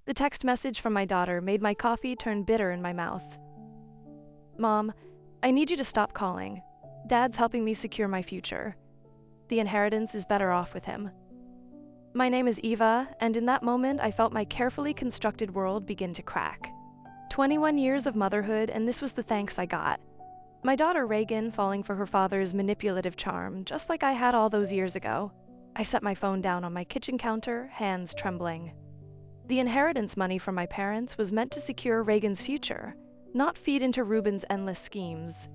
The text message from my daughter made my coffee turn bitter in my mouth. Mom, I need you to stop calling. Dad's helping me secure my future. The inheritance is better off with him. My name is Eva, and in that moment I felt my carefully constructed world begin to crack. 21 years of motherhood, and this was the thanks I got. My daughter Reagan falling for her father's manipulative charm, just like I had all those years ago. I set my phone down on my kitchen counter, hands trembling. The inheritance money from my parents was meant to secure Reagan's future, not feed into Ruben's endless schemes.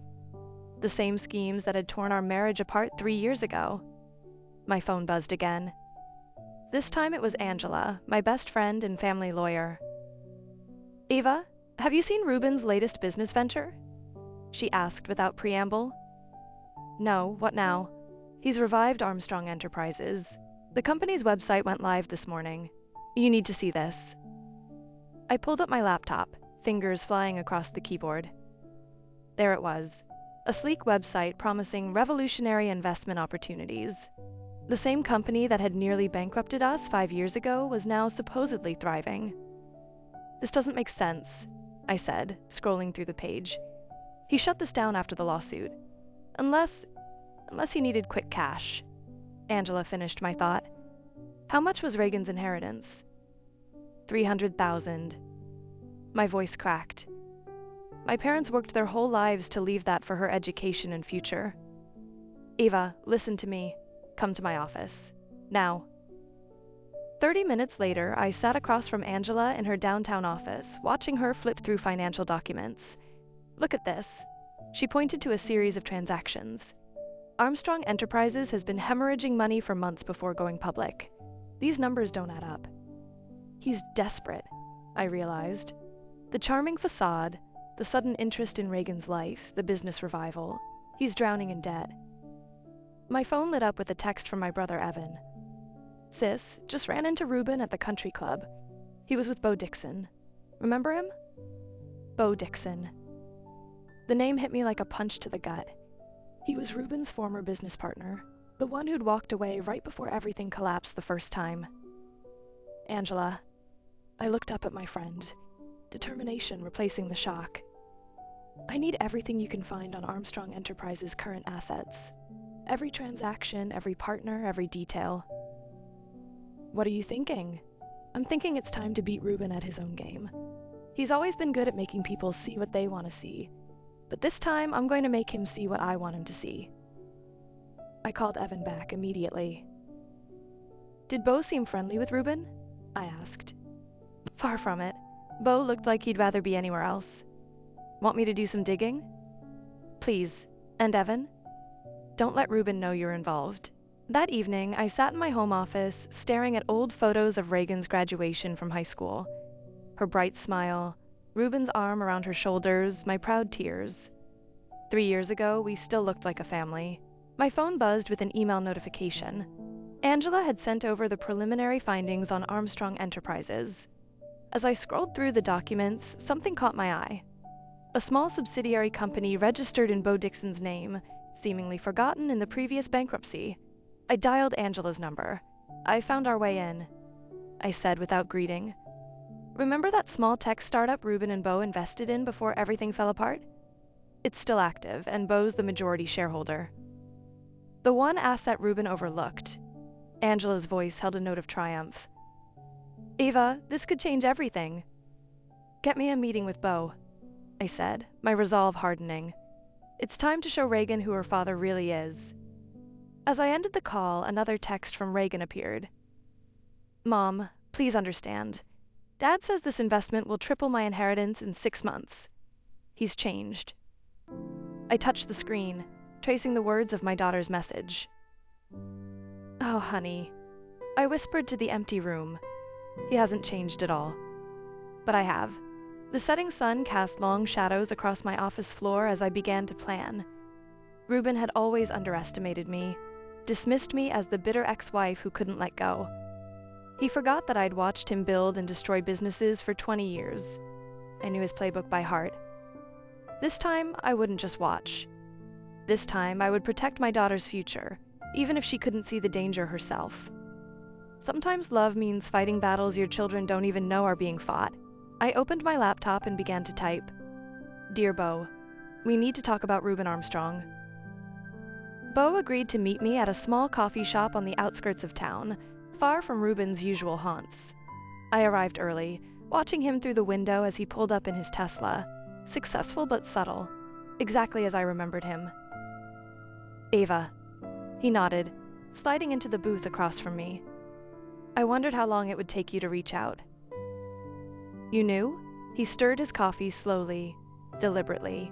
The same schemes that had torn our marriage apart 3 years ago. My phone buzzed again. This time it was Angela, my best friend and family lawyer. Eva, have you seen Ruben's latest business venture? She asked without preamble. No, what now? He's revived Armstrong Enterprises. The company's website went live this morning. You need to see this. I pulled up my laptop, fingers flying across the keyboard. There it was, a sleek website promising revolutionary investment opportunities. The same company that had nearly bankrupted us 5 years ago was now supposedly thriving. This doesn't make sense, I said, scrolling through the page. He shut this down after the lawsuit. Unless he needed quick cash. Angela finished my thought. How much was Reagan's inheritance? $300,000. My voice cracked. My parents worked their whole lives to leave that for her education and future. Eva, listen to me. Come to my office. Now. 30 minutes later, I sat across from Angela in her downtown office, watching her flip through financial documents. Look at this. She pointed to a series of transactions. Armstrong Enterprises has been hemorrhaging money for months before going public. These numbers don't add up. He's desperate, I realized. The charming facade, the sudden interest in Reagan's life, the business revival. He's drowning in debt. My phone lit up with a text from my brother Evan. Sis, just ran into Ruben at the country club. He was with Bo Dixon. Remember him? Bo Dixon. The name hit me like a punch to the gut. He was Ruben's former business partner, the one who'd walked away right before everything collapsed the first time. Angela. I looked up at my friend. Determination replacing the shock. I need everything you can find on Armstrong Enterprises' current assets. Every transaction, every partner, every detail. What are you thinking? I'm thinking it's time to beat Ruben at his own game. He's always been good at making people see what they want to see. But this time, I'm going to make him see what I want him to see. I called Evan back immediately. Did Bo seem friendly with Ruben? I asked. Far from it. Bo looked like he'd rather be anywhere else. Want me to do some digging? Please. And Evan? Don't let Ruben know you're involved. That evening, I sat in my home office, staring at old photos of Reagan's graduation from high school. Her bright smile, Ruben's arm around her shoulders, my proud tears. 3 years ago, we still looked like a family. My phone buzzed with an email notification. Angela had sent over the preliminary findings on Armstrong Enterprises. As I scrolled through the documents, something caught my eye. A small subsidiary company registered in Bo Dixon's name, seemingly forgotten in the previous bankruptcy. I dialed Angela's number. I found our way in. I said without greeting. Remember that small tech startup Ruben and Bo invested in before everything fell apart? It's still active, and Bo's the majority shareholder. The one asset Ruben overlooked. Angela's voice held a note of triumph. Eva, this could change everything. Get me a meeting with Bo, I said, my resolve hardening. It's time to show Reagan who her father really is. As I ended the call, another text from Reagan appeared. Mom, please understand. Dad says this investment will triple my inheritance in 6 months. He's changed. I touched the screen, tracing the words of my daughter's message. Oh, honey. I whispered to the empty room. He hasn't changed at all. But I have. The setting sun cast long shadows across my office floor as I began to plan. Ruben had always underestimated me, dismissed me as the bitter ex-wife who couldn't let go. He forgot that I'd watched him build and destroy businesses for 20 years. I knew his playbook by heart. This time, I wouldn't just watch. This time, I would protect my daughter's future, even if she couldn't see the danger herself. Sometimes love means fighting battles your children don't even know are being fought. I opened my laptop and began to type. Dear Bo, we need to talk about Reuben Armstrong. Bo agreed to meet me at a small coffee shop on the outskirts of town, far from Reuben's usual haunts. I arrived early, watching him through the window as he pulled up in his Tesla, successful but subtle, exactly as I remembered him. Ava. He nodded, sliding into the booth across from me. I wondered how long it would take you to reach out. You knew? He stirred his coffee slowly, deliberately.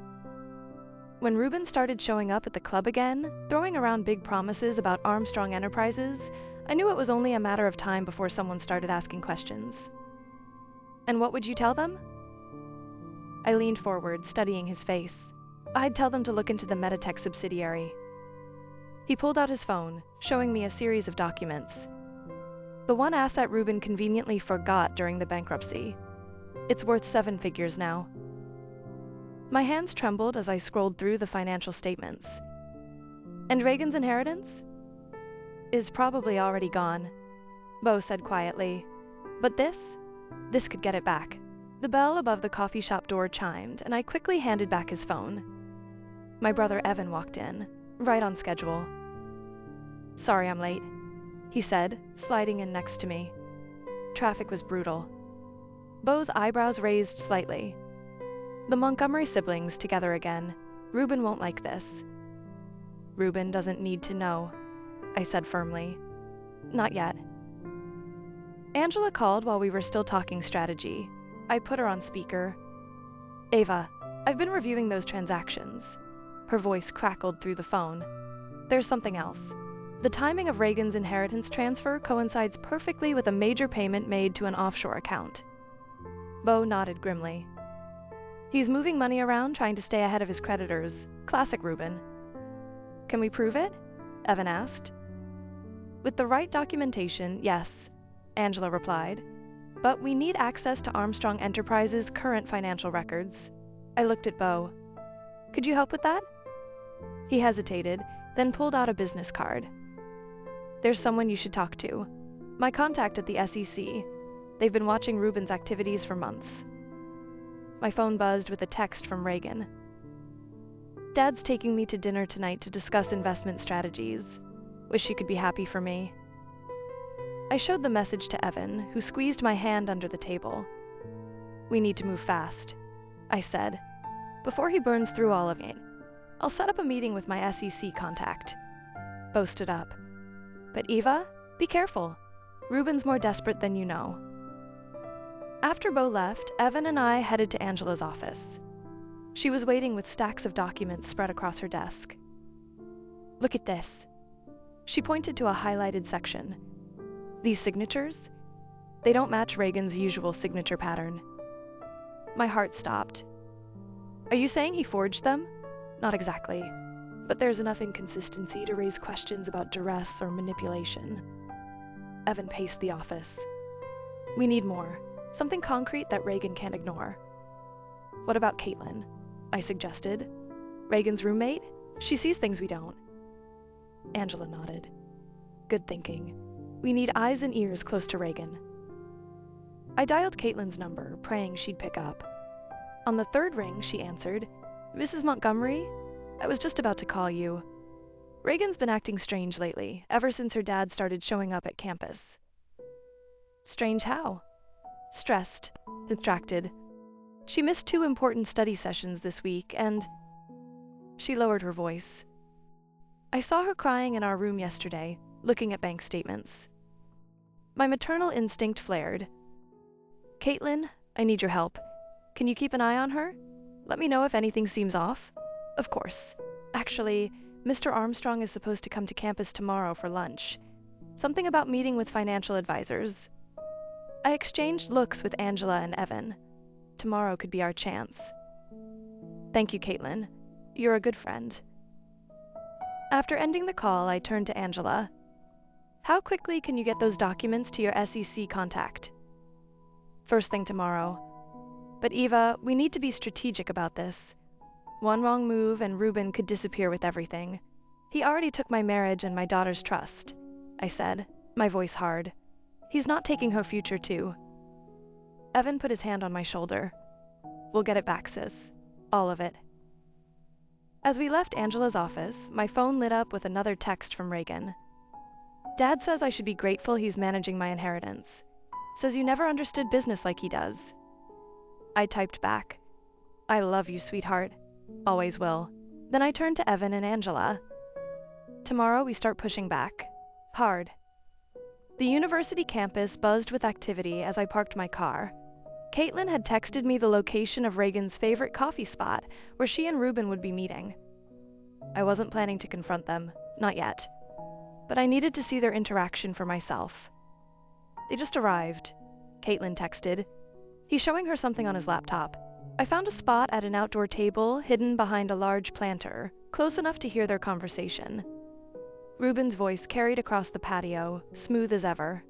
When Reuben started showing up at the club again, throwing around big promises about Armstrong Enterprises, I knew it was only a matter of time before someone started asking questions. And what would you tell them? I leaned forward, studying his face. I'd tell them to look into the Meditech subsidiary. He pulled out his phone, showing me a series of documents. The one asset Reuben conveniently forgot during the bankruptcy. It's worth 7 figures now. My hands trembled as I scrolled through the financial statements. And Reagan's inheritance? Is probably already gone, Bo said quietly. But this could get it back. The bell above the coffee shop door chimed, and I quickly handed back his phone. My brother Evan walked in, right on schedule. Sorry I'm late, he said, sliding in next to me. Traffic was brutal. Bo's eyebrows raised slightly. The Montgomery siblings together again. Reuben won't like this. Reuben doesn't need to know, I said firmly. Not yet. Angela called while we were still talking strategy. I put her on speaker. Ava, I've been reviewing those transactions. Her voice crackled through the phone. There's something else. The timing of Reagan's inheritance transfer coincides perfectly with a major payment made to an offshore account. Bo nodded grimly. He's moving money around trying to stay ahead of his creditors. Classic Reuben. Can we prove it? Evan asked. With the right documentation, yes, Angela replied. But we need access to Armstrong Enterprises' current financial records. I looked at Bo. Could you help with that? He hesitated, then pulled out a business card. There's someone you should talk to. My contact at the SEC. They've been watching Reuben's activities for months. My phone buzzed with a text from Reagan. Dad's taking me to dinner tonight to discuss investment strategies. Wish you could be happy for me. I showed the message to Evan, who squeezed my hand under the table. We need to move fast, I said, before he burns through all of it. I'll set up a meeting with my SEC contact. Bo stood up. But Eva, be careful. Reuben's more desperate than you know. After Bo left, Evan and I headed to Angela's office. She was waiting with stacks of documents spread across her desk. Look at this. She pointed to a highlighted section. These signatures? They don't match Reagan's usual signature pattern. My heart stopped. Are you saying he forged them? Not exactly, but there's enough inconsistency to raise questions about duress or manipulation. Evan paced the office. We need more. Something concrete that Reagan can't ignore. What about Caitlin? I suggested. Reagan's roommate? She sees things we don't. Angela nodded. Good thinking. We need eyes and ears close to Reagan. I dialed Caitlin's number, praying she'd pick up. On the 3rd ring, she answered, Mrs. Montgomery? I was just about to call you. Reagan's been acting strange lately, ever since her dad started showing up at campus. Strange how? Stressed, distracted. She missed 2 important study sessions this week, and... She lowered her voice. I saw her crying in our room yesterday, looking at bank statements. My maternal instinct flared. Caitlin, I need your help. Can you keep an eye on her? Let me know if anything seems off. Of course. Actually, Mr. Armstrong is supposed to come to campus tomorrow for lunch. Something about meeting with financial advisors. I exchanged looks with Angela and Evan. Tomorrow could be our chance. Thank you, Caitlin. You're a good friend. After ending the call, I turned to Angela. How quickly can you get those documents to your SEC contact? First thing tomorrow. But Eva, we need to be strategic about this. One wrong move and Reuben could disappear with everything. He already took my marriage and my daughter's trust, I said, my voice hard. He's not taking her future too. Evan put his hand on my shoulder. We'll get it back, sis. All of it. As we left Angela's office, my phone lit up with another text from Reagan. Dad says I should be grateful he's managing my inheritance. Says you never understood business like he does. I typed back, I love you, sweetheart. Always will. Then I turned to Evan and Angela. Tomorrow we start pushing back. Hard. The university campus buzzed with activity as I parked my car. Caitlin had texted me the location of Reagan's favorite coffee spot where she and Ruben would be meeting. I wasn't planning to confront them, not yet. But I needed to see their interaction for myself. They just arrived, Caitlin texted. He's showing her something on his laptop. I found a spot at an outdoor table hidden behind a large planter, close enough to hear their conversation. Ruben's voice carried across the patio, smooth as ever.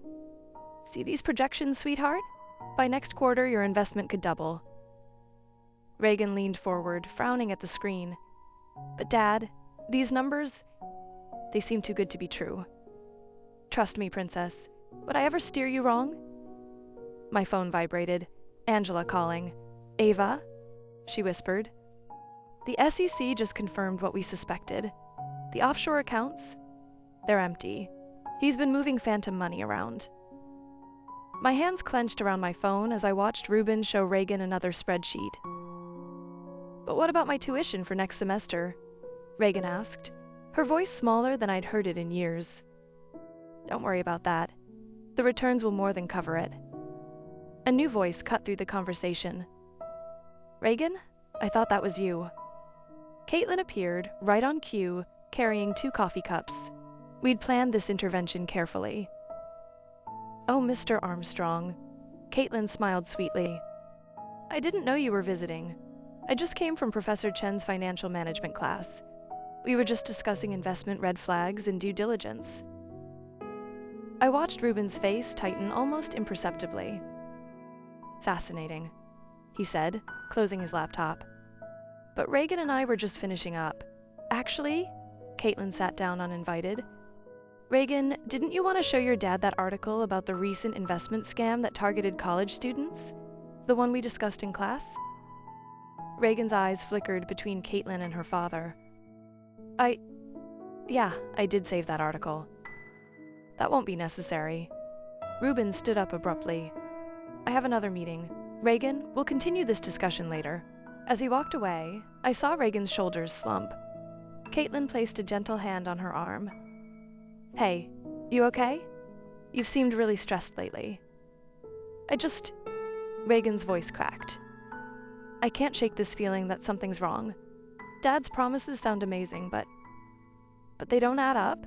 See these projections, sweetheart? By next quarter, your investment could double. Reagan leaned forward, frowning at the screen. But Dad, these numbers, they seem too good to be true. Trust me, Princess. Would I ever steer you wrong? My phone vibrated. Angela calling. Ava? She whispered. The SEC just confirmed what we suspected. The offshore accounts? They're empty. He's been moving phantom money around. My hands clenched around my phone as I watched Ruben show Reagan another spreadsheet. But what about my tuition for next semester? Reagan asked, her voice smaller than I'd heard it in years. Don't worry about that. The returns will more than cover it. A new voice cut through the conversation. Reagan? I thought that was you. Caitlin appeared, right on cue, carrying 2 coffee cups. We'd planned this intervention carefully. Oh, Mr. Armstrong. Caitlin smiled sweetly. I didn't know you were visiting. I just came from Professor Chen's financial management class. We were just discussing investment red flags and due diligence. I watched Ruben's face tighten almost imperceptibly. Fascinating, he said, closing his laptop. But Reagan and I were just finishing up. Actually, Caitlin sat down uninvited. Reagan, didn't you want to show your dad that article about the recent investment scam that targeted college students? The one we discussed in class? Reagan's eyes flickered between Caitlin and her father. Yeah, I did save that article. That won't be necessary. Ruben stood up abruptly. I have another meeting. Reagan, we'll continue this discussion later. As he walked away, I saw Reagan's shoulders slump. Caitlin placed a gentle hand on her arm. Hey, you okay? You've seemed really stressed lately. Reagan's voice cracked. I can't shake this feeling that something's wrong. Dad's promises sound amazing, but they don't add up,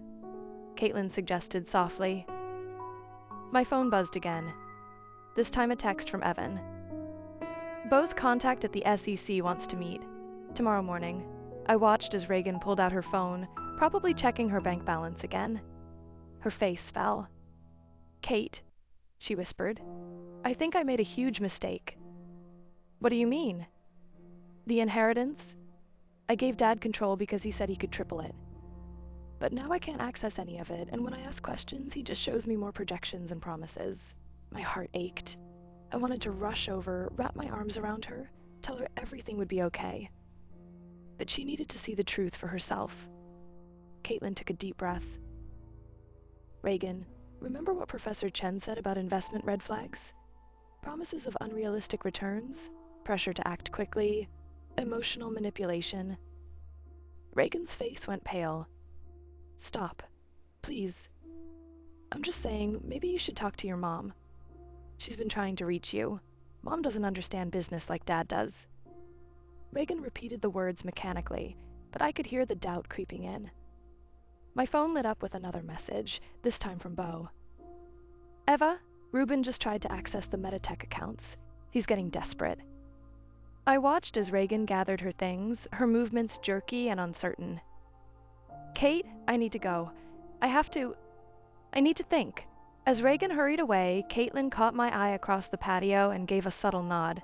Caitlin suggested softly. My phone buzzed again. This time a text from Evan. Bo's contact at the SEC wants to meet. Tomorrow morning. I watched as Reagan pulled out her phone, probably checking her bank balance again. Her face fell. Kate, she whispered. I think I made a huge mistake. What do you mean? The inheritance? I gave Dad control because he said he could triple it. But now I can't access any of it, and when I ask questions, he just shows me more projections and promises. My heart ached. I wanted to rush over, wrap my arms around her, tell her everything would be okay. But she needed to see the truth for herself. Caitlin took a deep breath. Reagan, remember what Professor Chen said about investment red flags? Promises of unrealistic returns, pressure to act quickly, emotional manipulation. Reagan's face went pale. Stop. Please. I'm just saying, maybe you should talk to your mom. She's been trying to reach you. Mom doesn't understand business like Dad does. Reagan repeated the words mechanically, but I could hear the doubt creeping in. My phone lit up with another message, this time from Bo. Eva, Ruben just tried to access the Metatech accounts. He's getting desperate. I watched as Reagan gathered her things, her movements jerky and uncertain. Kate, I need to go. I need to think. As Reagan hurried away, Caitlin caught my eye across the patio and gave a subtle nod.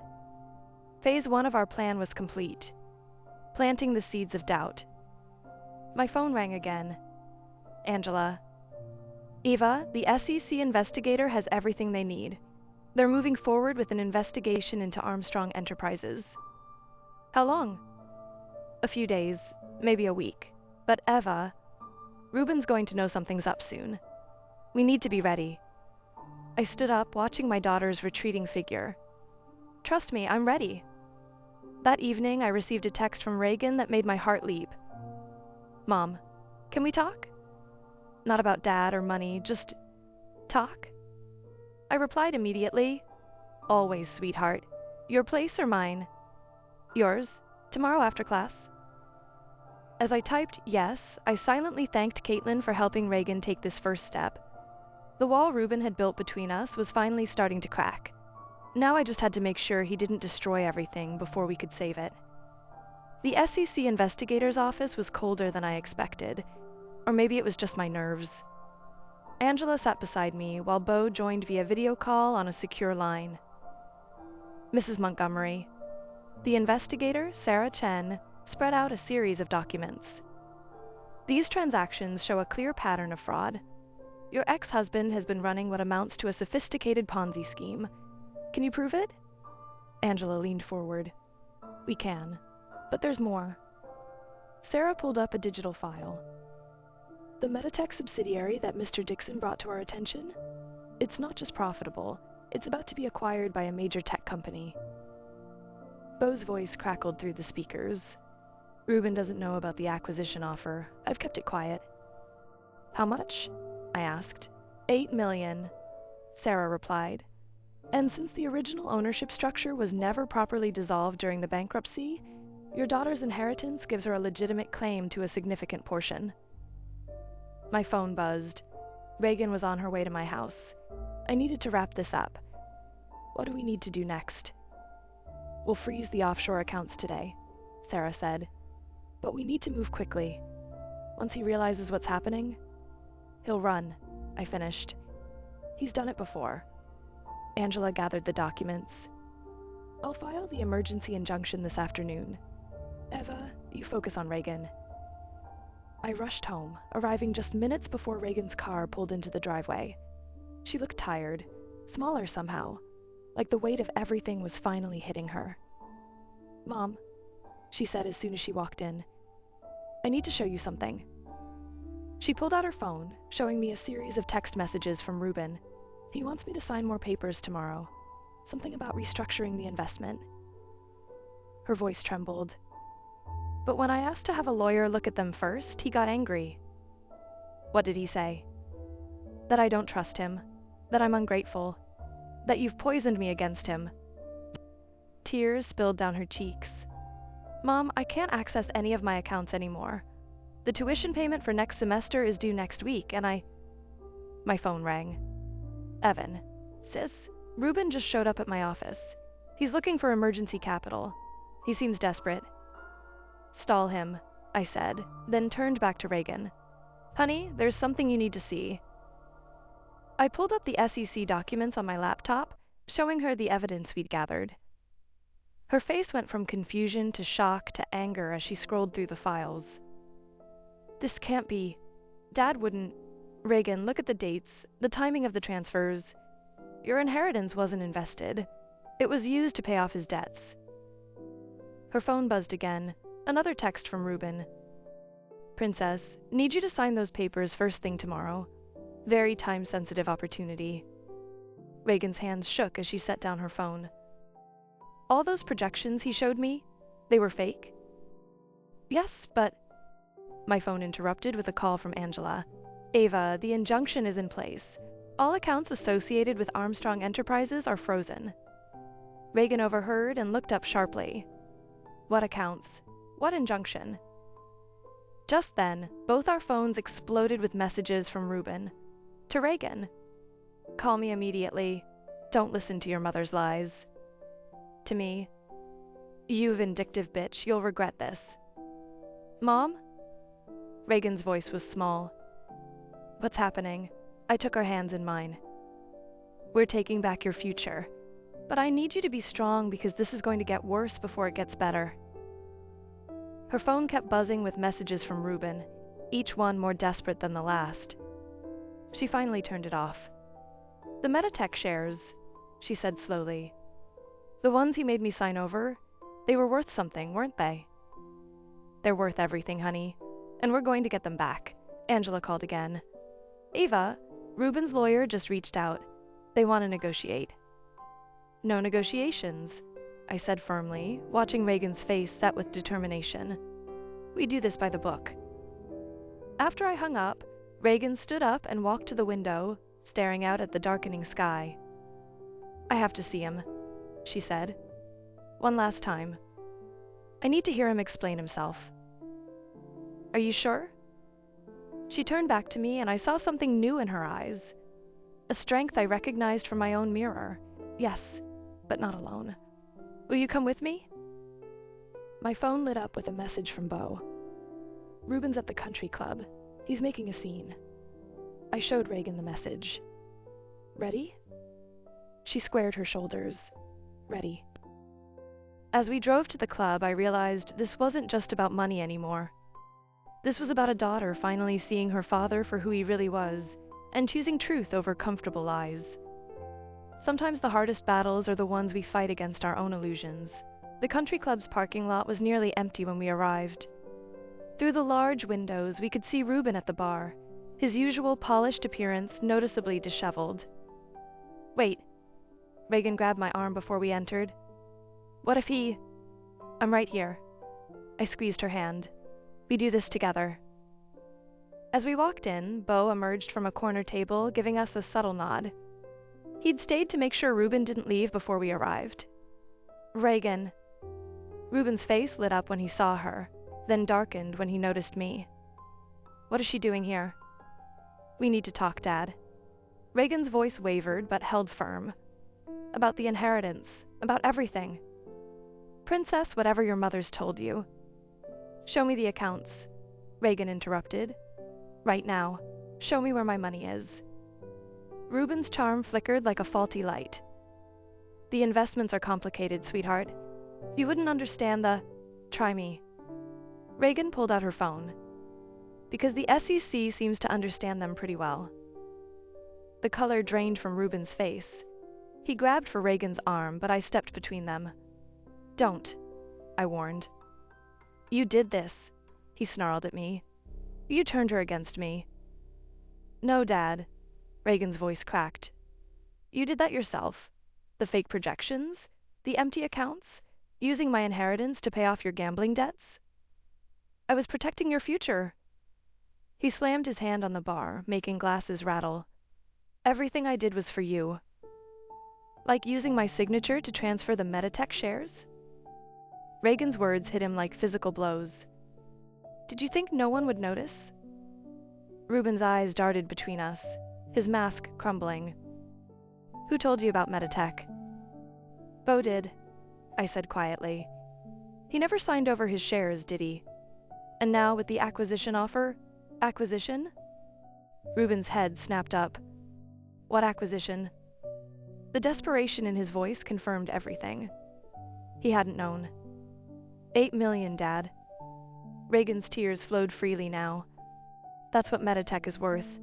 Phase 1 of our plan was complete. Planting the seeds of doubt. My phone rang again. Angela. Eva, the SEC investigator has everything they need. They're moving forward with an investigation into Armstrong Enterprises. How long? A few days, maybe a week. But Eva, Ruben's going to know something's up soon. We need to be ready. I stood up, watching my daughter's retreating figure. Trust me, I'm ready. That evening, I received a text from Reagan that made my heart leap. Mom, can we talk? Not about Dad or money, just talk. I replied immediately, always, sweetheart. Your place or mine? Yours, tomorrow after class. As I typed yes, I silently thanked Caitlin for helping Reagan take this first step. The wall Ruben had built between us was finally starting to crack. Now I just had to make sure he didn't destroy everything before we could save it. The SEC investigator's office was colder than I expected, or maybe it was just my nerves. Angela sat beside me while Bo joined via video call on a secure line. Mrs. Montgomery. The investigator, Sarah Chen, spread out a series of documents. These transactions show a clear pattern of fraud. Your ex-husband has been running what amounts to a sophisticated Ponzi scheme. Can you prove it? Angela leaned forward. We can, but there's more. Sarah pulled up a digital file. The Meditech subsidiary that Mr. Dixon brought to our attention? It's not just profitable, it's about to be acquired by a major tech company. Bo's voice crackled through the speakers. Ruben doesn't know about the acquisition offer. I've kept it quiet. How much? I asked. $8 million, Sarah replied. And since the original ownership structure was never properly dissolved during the bankruptcy, your daughter's inheritance gives her a legitimate claim to a significant portion. My phone buzzed. Reagan was on her way to my house. I needed to wrap this up. What do we need to do next? We'll freeze the offshore accounts today, Sarah said. But we need to move quickly. Once he realizes what's happening, he'll run, I finished. He's done it before. Angela gathered the documents. I'll file the emergency injunction this afternoon. Eva, you focus on Reagan. I rushed home, arriving just minutes before Reagan's car pulled into the driveway. She looked tired, smaller somehow, like the weight of everything was finally hitting her. Mom, she said as soon as she walked in, I need to show you something. She pulled out her phone, showing me a series of text messages from Ruben. He wants me to sign more papers tomorrow. Something about restructuring the investment. Her voice trembled. But when I asked to have a lawyer look at them first, he got angry. What did he say? That I don't trust him, that I'm ungrateful, that you've poisoned me against him. Tears spilled down her cheeks. Mom, I can't access any of my accounts anymore. The tuition payment for next semester is due next week, and My phone rang. Evan. Sis, Ruben just showed up at my office. He's looking for emergency capital. He seems desperate. Stall him, I said, then turned back to Reagan. Honey, there's something you need to see. I pulled up the SEC documents on my laptop, showing her the evidence we'd gathered. Her face went from confusion to shock to anger as she scrolled through the files. This can't be. Dad wouldn't. Reagan, look at the dates, the timing of the transfers. Your inheritance wasn't invested. It was used to pay off his debts. Her phone buzzed again. Another text from Ruben. Princess, need you to sign those papers first thing tomorrow. Very time-sensitive opportunity. Reagan's hands shook as she set down her phone. All those projections he showed me, they were fake? Yes, but... My phone interrupted with a call from Angela. Ava, the injunction is in place. All accounts associated with Armstrong Enterprises are frozen. Reagan overheard and looked up sharply. What accounts? What injunction? Just then, both our phones exploded with messages from Ruben. To Reagan. Call me immediately. Don't listen to your mother's lies. To me. You vindictive bitch, you'll regret this. Mom? Reagan's voice was small. What's happening? I took her hands in mine. We're taking back your future. But I need you to be strong because this is going to get worse before it gets better. Her phone kept buzzing with messages from Ruben, each one more desperate than the last. She finally turned it off. "The Meditech shares," she said slowly. "The ones he made me sign over, they were worth something, weren't they?" "They're worth everything, honey, and we're going to get them back," Angela called again. "Ava, Ruben's lawyer just reached out. They want to negotiate." "No negotiations," I said firmly, watching Reagan's face set with determination. "We do this by the book." After I hung up, Reagan stood up and walked to the window, staring out at the darkening sky. "I have to see him," she said. "One last time. I need to hear him explain himself." "Are you sure?" She turned back to me and I saw something new in her eyes. A strength I recognized from my own mirror. "Yes, but not alone. Will you come with me?" My phone lit up with a message from Beau. "Ruben's at the country club. He's making a scene." I showed Reagan the message. "Ready?" She squared her shoulders. "Ready." As we drove to the club, I realized this wasn't just about money anymore. This was about a daughter finally seeing her father for who he really was, and choosing truth over comfortable lies. Sometimes the hardest battles are the ones we fight against our own illusions. The country club's parking lot was nearly empty when we arrived. Through the large windows, we could see Ruben at the bar, his usual polished appearance noticeably disheveled. "Wait." Reagan grabbed my arm before we entered. "What if he—" "I'm right here." I squeezed her hand. "We do this together." As we walked in, Beau emerged from a corner table, giving us a subtle nod. He'd stayed to make sure Ruben didn't leave before we arrived. "Reagan." Ruben's face lit up when he saw her, then darkened when he noticed me. "What is she doing here?" "We need to talk, Dad." Reagan's voice wavered but held firm. "About the inheritance, about everything." "Princess, whatever your mother's told you." "Show me the accounts," Reagan interrupted. "Right now. Show me where my money is." Ruben's charm flickered like a faulty light. "The investments are complicated, sweetheart. You wouldn't understand the— Try me." Reagan pulled out her phone. "Because the SEC seems to understand them pretty well." The color drained from Ruben's face. He grabbed for Reagan's arm, but I stepped between them. "Don't," I warned. "You did this," he snarled at me. "You turned her against me." "No, Dad," Reagan's voice cracked. "You did that yourself. The fake projections, the empty accounts, using my inheritance to pay off your gambling debts. I was protecting your future." He slammed his hand on the bar, making glasses rattle. "Everything I did was for you." "Like using my signature to transfer the Meditech shares?" Reagan's words hit him like physical blows. "Did you think no one would notice?" Ruben's eyes darted between us, his mask crumbling. "Who told you about Meditech?" "Beau did," I said quietly. "He never signed over his shares, did he? And now with the acquisition offer— Acquisition?" Ruben's head snapped up. "What acquisition?" The desperation in his voice confirmed everything. He hadn't known. $8 million, Dad." Reagan's tears flowed freely now. "That's what Meditech is worth.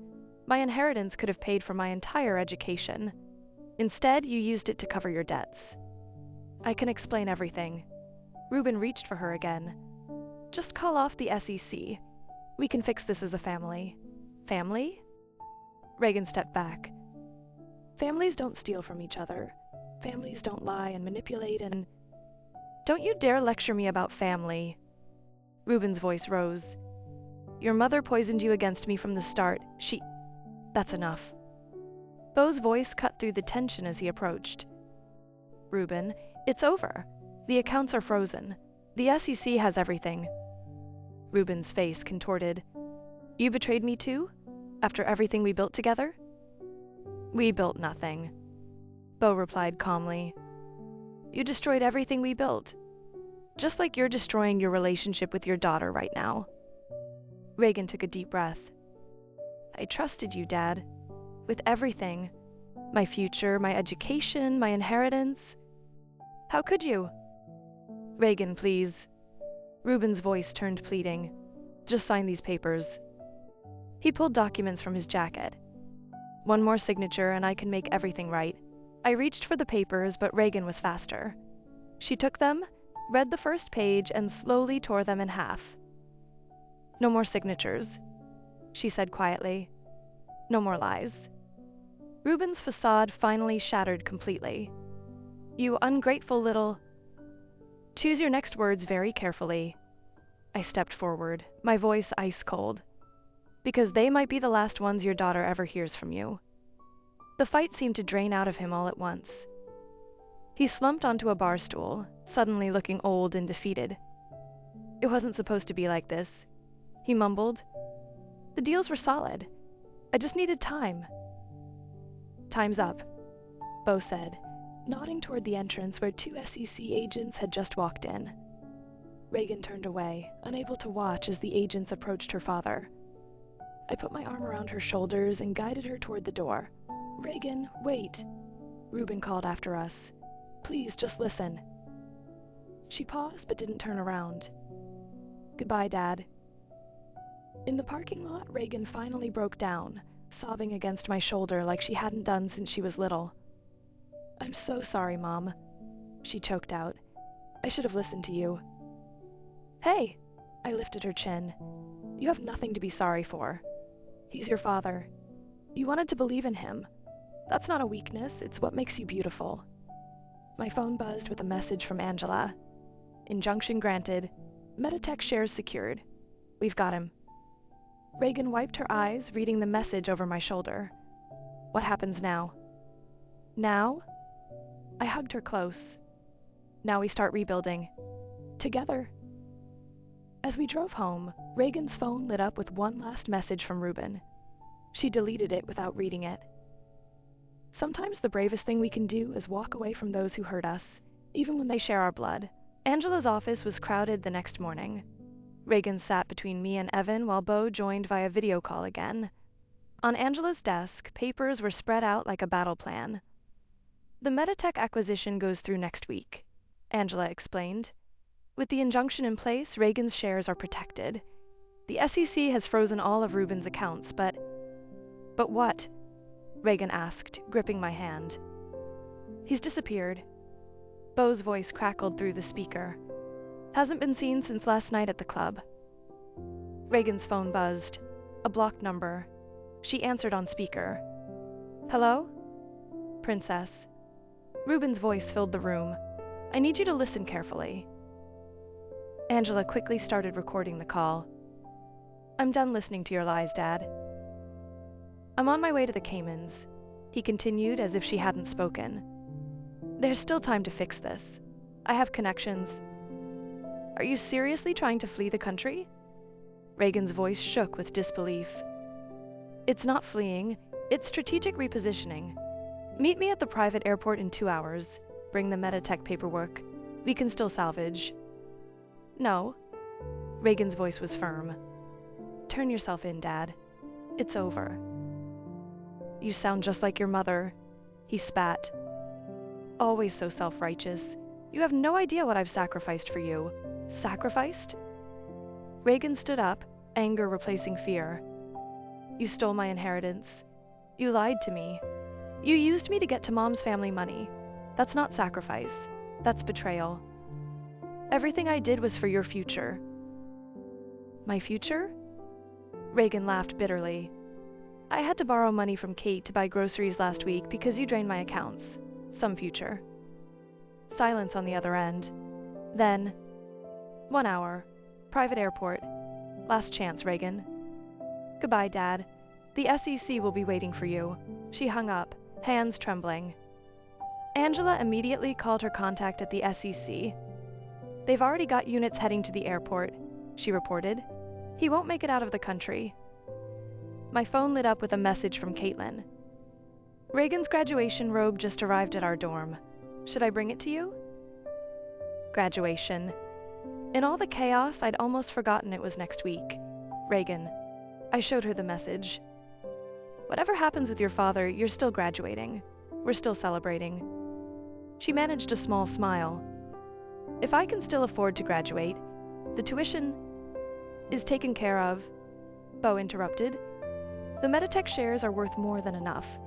My inheritance could have paid for my entire education. Instead, you used it to cover your debts." "I can explain everything." Ruben reached for her again. "Just call off the SEC. We can fix this as a family." "Family?" Reagan stepped back. "Families don't steal from each other. Families don't lie and manipulate and—" "Don't you dare lecture me about family." Ruben's voice rose. "Your mother poisoned you against me from the start. That's enough." Beau's voice cut through the tension as he approached. "Ruben, it's over. The accounts are frozen. The SEC has everything." Ruben's face contorted. "You betrayed me too? After everything we built together?" "We built nothing," Beau replied calmly. "You destroyed everything we built. Just like you're destroying your relationship with your daughter right now." Reagan took a deep breath. "I trusted you, Dad. With everything. My future, my education, my inheritance. How could you?" "Reagan, please." Ruben's voice turned pleading. "Just sign these papers." He pulled documents from his jacket. One more signature and I can make everything right. I reached for the papers, but Reagan was faster. She took them, read the first page, and slowly tore them in half. No more signatures, she said quietly. No more lies. Ruben's facade finally shattered completely. You ungrateful little... Choose your next words very carefully. I stepped forward, my voice ice cold. Because they might be the last ones your daughter ever hears from you. The fight seemed to drain out of him all at once. He slumped onto a bar stool, suddenly looking old and defeated. It wasn't supposed to be like this, he mumbled. The deals were solid. I just needed time. Time's up, Bo said, nodding toward the entrance where 2 SEC agents had just walked in. Reagan turned away, unable to watch as the agents approached her father. I put my arm around her shoulders and guided her toward the door. Reagan, wait, Ruben called after us. Please, just listen. She paused but didn't turn around. Goodbye, Dad. In the parking lot, Reagan finally broke down, sobbing against my shoulder like she hadn't done since she was little. I'm so sorry, Mom, she choked out. I should have listened to you. Hey, I lifted her chin. You have nothing to be sorry for. He's your father. You wanted to believe in him. That's not a weakness, it's what makes you beautiful. My phone buzzed with a message from Angela. Injunction granted. Meditech shares secured. We've got him. Reagan wiped her eyes, reading the message over my shoulder. What happens now? Now? I hugged her close. Now we start rebuilding. Together. As we drove home, Reagan's phone lit up with one last message from Ruben. She deleted it without reading it. Sometimes the bravest thing we can do is walk away from those who hurt us, even when they share our blood. Angela's office was crowded the next morning. Reagan sat between me and Evan while Bo joined via video call again. On Angela's desk, papers were spread out like a battle plan. The Meditech acquisition goes through next week, Angela explained. With the injunction in place, Reagan's shares are protected. The SEC has frozen all of Ruben's accounts, but what? Reagan asked, gripping my hand. He's disappeared. Bo's voice crackled through the speaker. Hasn't been seen since last night at the club. Reagan's phone buzzed. A blocked number. She answered on speaker. Hello? Princess. Ruben's voice filled the room. I need you to listen carefully. Angela quickly started recording the call. I'm done listening to your lies, Dad. I'm on my way to the Caymans, he continued as if she hadn't spoken. There's still time to fix this. I have connections. Are you seriously trying to flee the country? Reagan's voice shook with disbelief. It's not fleeing, it's strategic repositioning. Meet me at the private airport in 2 hours. Bring the Meditech paperwork. We can still salvage. No. Reagan's voice was firm. Turn yourself in, Dad. It's over. You sound just like your mother, he spat. Always so self-righteous. You have no idea what I've sacrificed for you. Sacrificed? Reagan stood up, anger replacing fear. You stole my inheritance. You lied to me. You used me to get to Mom's family money. That's not sacrifice. That's betrayal. Everything I did was for your future. My future? Reagan laughed bitterly. I had to borrow money from Kate to buy groceries last week because you drained my accounts. Some future. Silence on the other end. Then, 1 hour. Private airport. Last chance, Reagan. Goodbye, Dad. The SEC will be waiting for you. She hung up, hands trembling. Angela immediately called her contact at the SEC. They've already got units heading to the airport, she reported. He won't make it out of the country. My phone lit up with a message from Caitlin. Reagan's graduation robe just arrived at our dorm. Should I bring it to you? Graduation. In all the chaos, I'd almost forgotten it was next week. Reagan. I showed her the message. Whatever happens with your father, you're still graduating. We're still celebrating. She managed a small smile. If I can still afford to graduate, the tuition is taken care of, Bo interrupted. The Meditech shares are worth more than enough.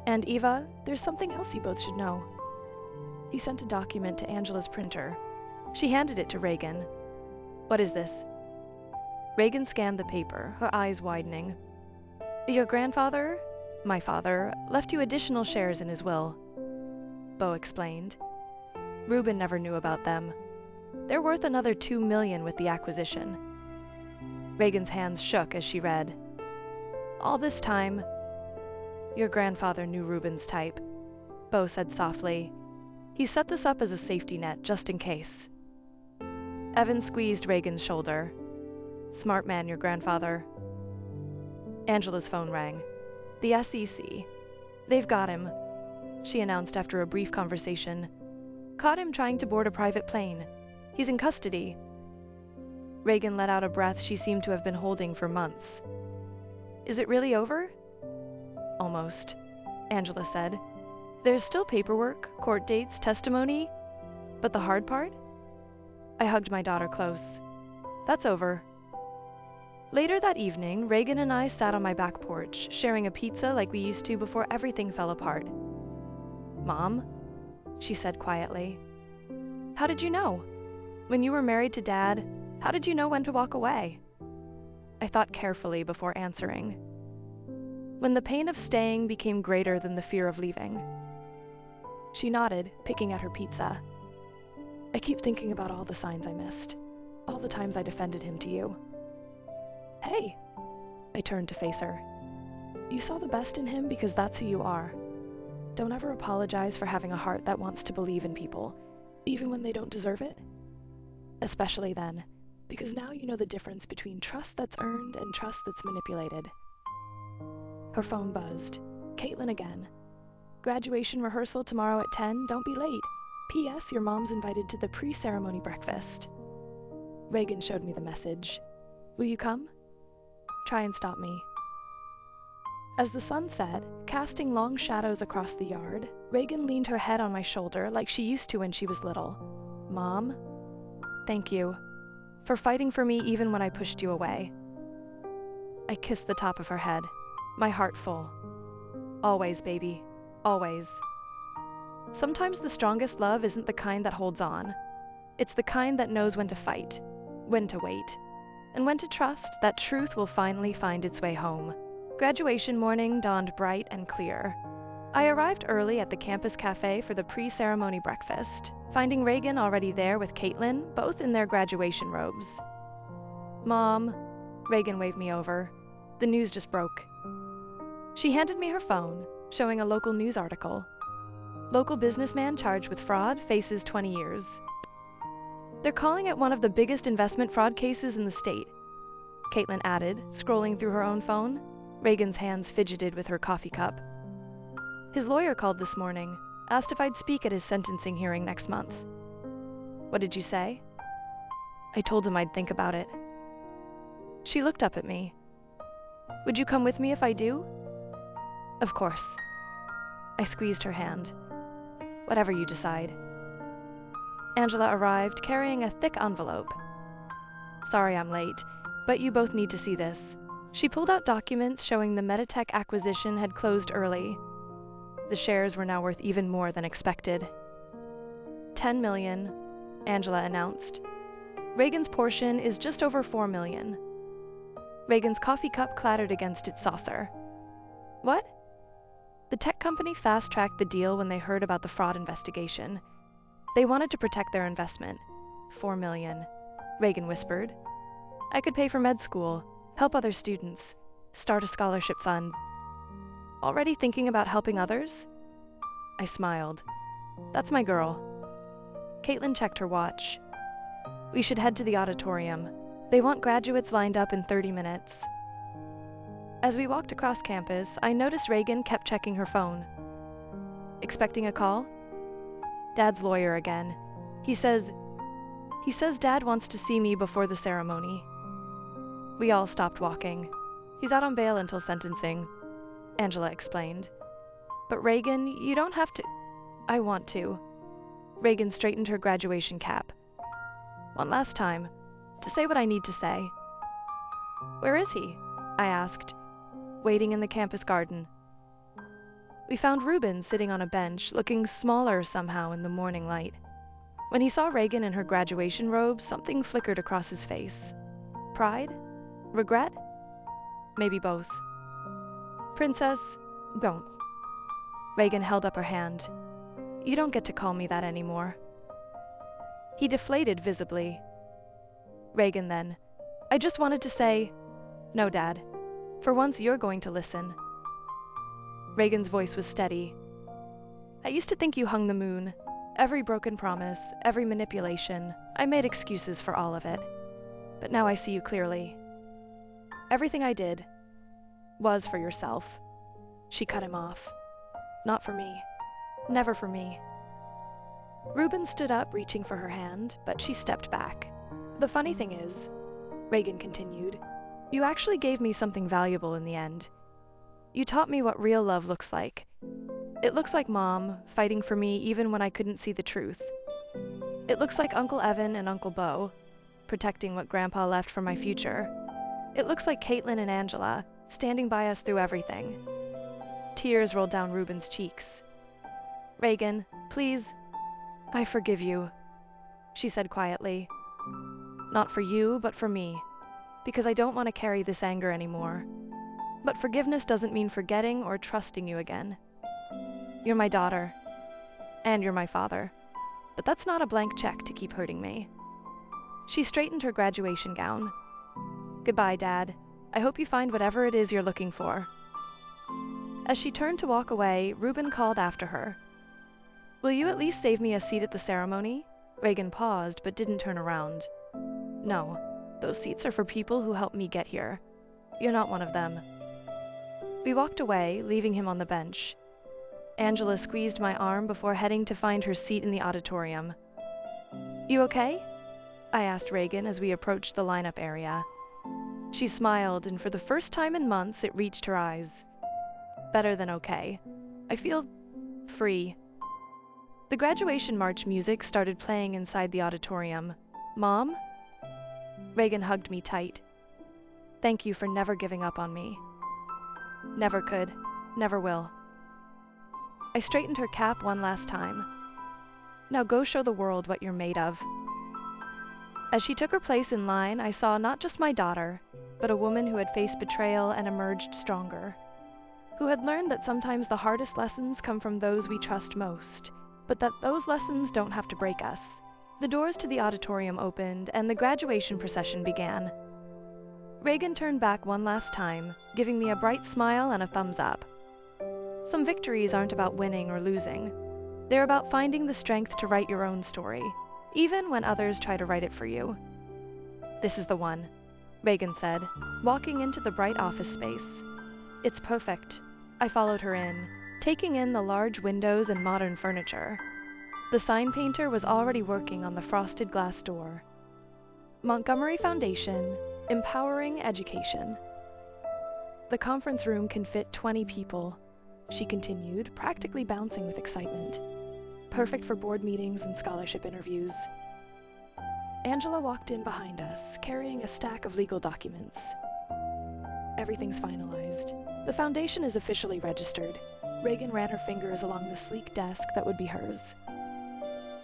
And Eva, there's something else you both should know. He sent a document to Angela's printer. She handed it to Reagan. What is this? Reagan scanned the paper, her eyes widening. Your grandfather, my father, left you additional shares in his will. Bo explained. Reuben never knew about them. They're worth another $2 million with the acquisition. Reagan's hands shook as she read. All this time, your grandfather knew Reuben's type, Bo said softly. He set this up as a safety net, just in case. Evan squeezed Reagan's shoulder. Smart man, your grandfather. Angela's phone rang. The SEC. They've got him, she announced after a brief conversation. Caught him trying to board a private plane. He's in custody. Reagan let out a breath she seemed to have been holding for months. Is it really over? Almost, Angela said. There's still paperwork, court dates, testimony. But the hard part? I hugged my daughter close. That's over. Later that evening, Reagan and I sat on my back porch, sharing a pizza like we used to before everything fell apart. Mom, she said quietly. How did you know? When you were married to Dad, how did you know when to walk away? I thought carefully before answering. When the pain of staying became greater than the fear of leaving. She nodded, picking at her pizza. I keep thinking about all the signs I missed, all the times I defended him to you. Hey, I turned to face her. You saw the best in him because that's who you are. Don't ever apologize for having a heart that wants to believe in people, even when they don't deserve it. Especially then, because now you know the difference between trust that's earned and trust that's manipulated. Her phone buzzed. Caitlin again. Graduation rehearsal tomorrow at 10, don't be late. P.S. Your mom's invited to the pre-ceremony breakfast. Reagan showed me the message. Will you come? Try and stop me. As the sun set, casting long shadows across the yard, Reagan leaned her head on my shoulder like she used to when she was little. Mom, thank you for fighting for me even when I pushed you away. I kissed the top of her head, my heart full. Always, baby, always. Sometimes the strongest love isn't the kind that holds on. It's the kind that knows when to fight, when to wait, and when to trust that truth will finally find its way home. Graduation morning dawned bright and clear. I arrived early at the campus cafe for the pre-ceremony breakfast, finding Reagan already there with Caitlin, both in their graduation robes. Mom, Reagan waved me over. The news just broke. She handed me her phone, showing a local news article. Local businessman charged with fraud faces 20 years. They're calling it one of the biggest investment fraud cases in the state, Caitlin added, scrolling through her own phone. Reagan's hands fidgeted with her coffee cup. His lawyer called this morning, asked if I'd speak at his sentencing hearing next month. What did you say? I told him I'd think about it. She looked up at me. Would you come with me if I do? Of course. I squeezed her hand. Whatever you decide. Angela arrived carrying a thick envelope. Sorry I'm late, but you both need to see this. She pulled out documents showing the Meditech acquisition had closed early. The shares were now worth even more than expected. $10 million, Angela announced. Reagan's portion is just over $4 million. Reagan's coffee cup clattered against its saucer. What? The tech company fast-tracked the deal when they heard about the fraud investigation. They wanted to protect their investment. $4 million, Reagan whispered. I could pay for med school, help other students, start a scholarship fund. Already thinking about helping others? I smiled. That's my girl. Caitlin checked her watch. We should head to the auditorium. They want graduates lined up in 30 minutes. As we walked across campus, I noticed Reagan kept checking her phone. Expecting a call? Dad's lawyer again. He says Dad wants to see me before the ceremony. We all stopped walking. He's out on bail until sentencing, Angela explained. But Reagan, you don't have to. I want to. Reagan straightened her graduation cap. One last time, to say what I need to say. Where is he? I asked. waiting in the campus garden. We found Ruben sitting on a bench, looking smaller somehow in the morning light. When he saw Reagan in her graduation robe, something flickered across his face. Pride? Regret? Maybe both. Princess, don't. Reagan held up her hand. You don't get to call me that anymore. He deflated visibly. Reagan then. I just wanted to say, no, Dad. For once you're going to listen. Reagan's voice was steady. I used to think you hung the moon. Every broken promise, every manipulation, I made excuses for all of it. But now I see you clearly. Everything I did was for yourself. She cut him off. Not for me. Never for me. Ruben stood up, reaching for her hand, but she stepped back. The funny thing is, Reagan continued, you actually gave me something valuable in the end. You taught me what real love looks like. It looks like Mom fighting for me even when I couldn't see the truth. It looks like Uncle Evan and Uncle Bo protecting what Grandpa left for my future. It looks like Caitlin and Angela standing by us through everything. Tears rolled down Ruben's cheeks. Reagan, please, I forgive you, she said quietly. Not for you, but for me, because I don't want to carry this anger anymore. But forgiveness doesn't mean forgetting or trusting you again. You're my daughter, and you're my father, but that's not a blank check to keep hurting me. She straightened her graduation gown. Goodbye, Dad. I hope you find whatever it is you're looking for. As she turned to walk away, Ruben called after her. Will you at least save me a seat at the ceremony? Reagan paused, but didn't turn around. No, those seats are for people who helped me get here. You're not one of them. We walked away, leaving him on the bench. Angela squeezed my arm before heading to find her seat in the auditorium. You okay? I asked Reagan as we approached the lineup area. She smiled, and for the first time in months, it reached her eyes. Better than okay. I feel free. The graduation march music started playing inside the auditorium. Mom? Reagan hugged me tight. Thank you for never giving up on me. Never could, never will. I straightened her cap one last time. Now go show the world what you're made of. As she took her place in line, I saw not just my daughter, but a woman who had faced betrayal and emerged stronger. Who had learned that sometimes the hardest lessons come from those we trust most, but that those lessons don't have to break us. The doors to the auditorium opened, and the graduation procession began. Reagan turned back one last time, giving me a bright smile and a thumbs up. Some victories aren't about winning or losing. They're about finding the strength to write your own story, even when others try to write it for you. This is the one, Reagan said, walking into the bright office space. It's perfect. I followed her in, taking in the large windows and modern furniture. The sign painter was already working on the frosted glass door. Montgomery Foundation, Empowering Education. The conference room can fit 20 people, she continued, practically bouncing with excitement. Perfect for board meetings and scholarship interviews. Angela walked in behind us, carrying a stack of legal documents. Everything's finalized. The foundation is officially registered. Reagan ran her fingers along the sleek desk that would be hers.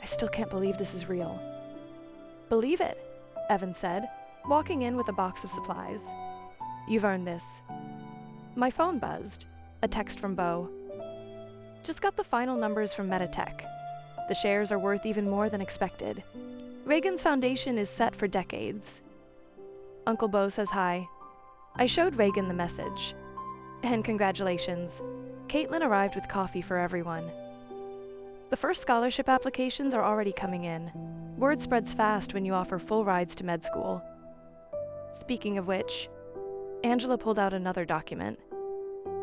I still can't believe this is real. Believe it, Evan said, walking in with a box of supplies. You've earned this. My phone buzzed. A text from Bo. Just got the final numbers from Meditech. The shares are worth even more than expected. Reagan's foundation is set for decades. Uncle Bo says hi. I showed Reagan the message. And congratulations. Caitlin arrived with coffee for everyone. The first scholarship applications are already coming in. Word spreads fast when you offer full rides to med school. Speaking of which, Angela pulled out another document.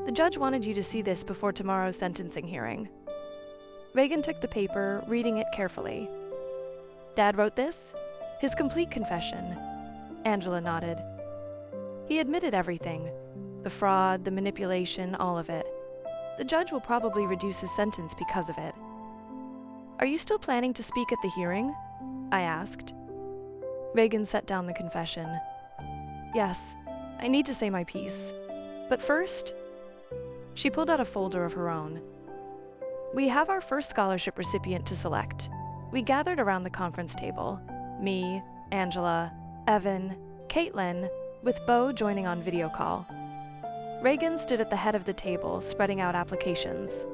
The judge wanted you to see this before tomorrow's sentencing hearing. Reagan took the paper, reading it carefully. Dad wrote this? His complete confession. Angela nodded. He admitted everything. The fraud, the manipulation, all of it. The judge will probably reduce his sentence because of it. Are you still planning to speak at the hearing? I asked. Reagan set down the confession. Yes, I need to say my piece. But first, she pulled out a folder of her own. We have our first scholarship recipient to select. We gathered around the conference table. Me, Angela, Evan, Caitlin, with Bo joining on video call. Reagan stood at the head of the table, spreading out applications.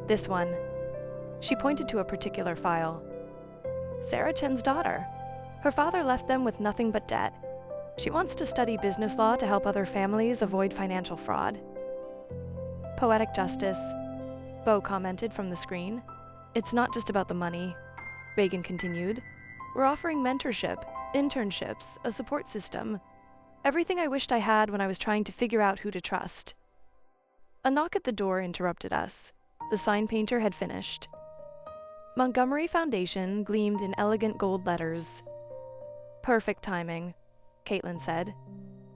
This one. She pointed to a particular file. Sarah Chen's daughter. Her father left them with nothing but debt. She wants to study business law to help other families avoid financial fraud. Poetic justice, Bo commented from the screen. It's not just about the money, Reagan continued. We're offering mentorship, internships, a support system. Everything I wished I had when I was trying to figure out who to trust. A knock at the door interrupted us. The sign painter had finished. Montgomery Foundation gleamed in elegant gold letters. Perfect timing, Caitlin said.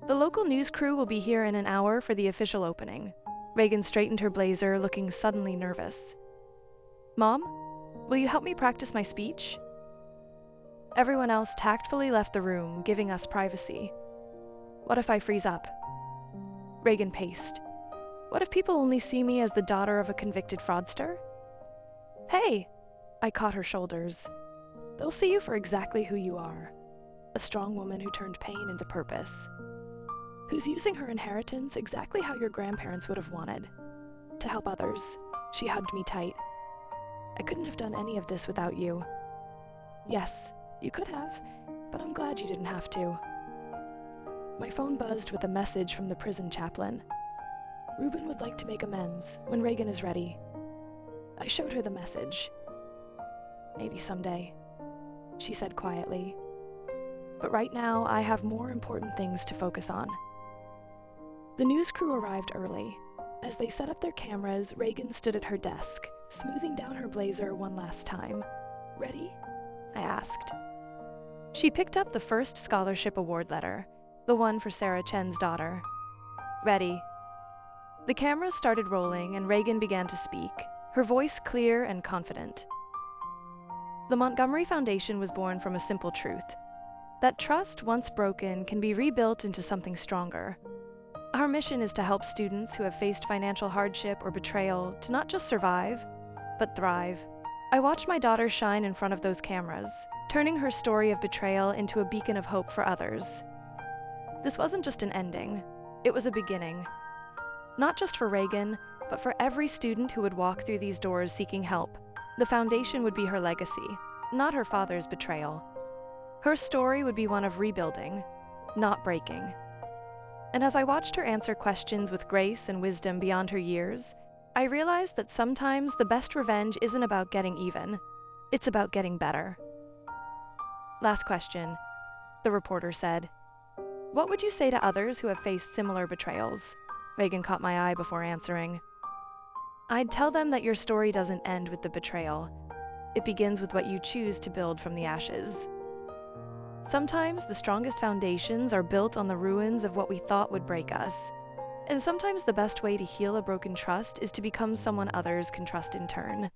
The local news crew will be here in an hour for the official opening. Reagan straightened her blazer, looking suddenly nervous. Mom, will you help me practice my speech? Everyone else tactfully left the room, giving us privacy. What if I freeze up? Reagan paced. What if people only see me as the daughter of a convicted fraudster? Hey! I caught her shoulders. They'll see you for exactly who you are. A strong woman who turned pain into purpose. Who's using her inheritance exactly how your grandparents would have wanted. To help others. She hugged me tight. I couldn't have done any of this without you. Yes, you could have, but I'm glad you didn't have to. My phone buzzed with a message from the prison chaplain. Reuben would like to make amends when Reagan is ready. I showed her the message. Maybe someday, she said quietly. But right now, I have more important things to focus on. The news crew arrived early. As they set up their cameras, Reagan stood at her desk, smoothing down her blazer one last time. Ready? I asked. She picked up the first scholarship award letter, the one for Sarah Chen's daughter. Ready. The cameras started rolling and Reagan began to speak, her voice clear and confident. The Montgomery Foundation was born from a simple truth. That trust, once broken, can be rebuilt into something stronger. Our mission is to help students who have faced financial hardship or betrayal to not just survive, but thrive. I watched my daughter shine in front of those cameras, turning her story of betrayal into a beacon of hope for others. This wasn't just an ending, it was a beginning. Not just for Reagan, but for every student who would walk through these doors seeking help. The foundation would be her legacy, not her father's betrayal. Her story would be one of rebuilding, not breaking. And as I watched her answer questions with grace and wisdom beyond her years, I realized that sometimes the best revenge isn't about getting even, it's about getting better. Last question, the reporter said. What would you say to others who have faced similar betrayals? Reagan caught my eye before answering. I'd tell them that your story doesn't end with the betrayal. It begins with what you choose to build from the ashes. Sometimes the strongest foundations are built on the ruins of what we thought would break us. And sometimes the best way to heal a broken trust is to become someone others can trust in turn.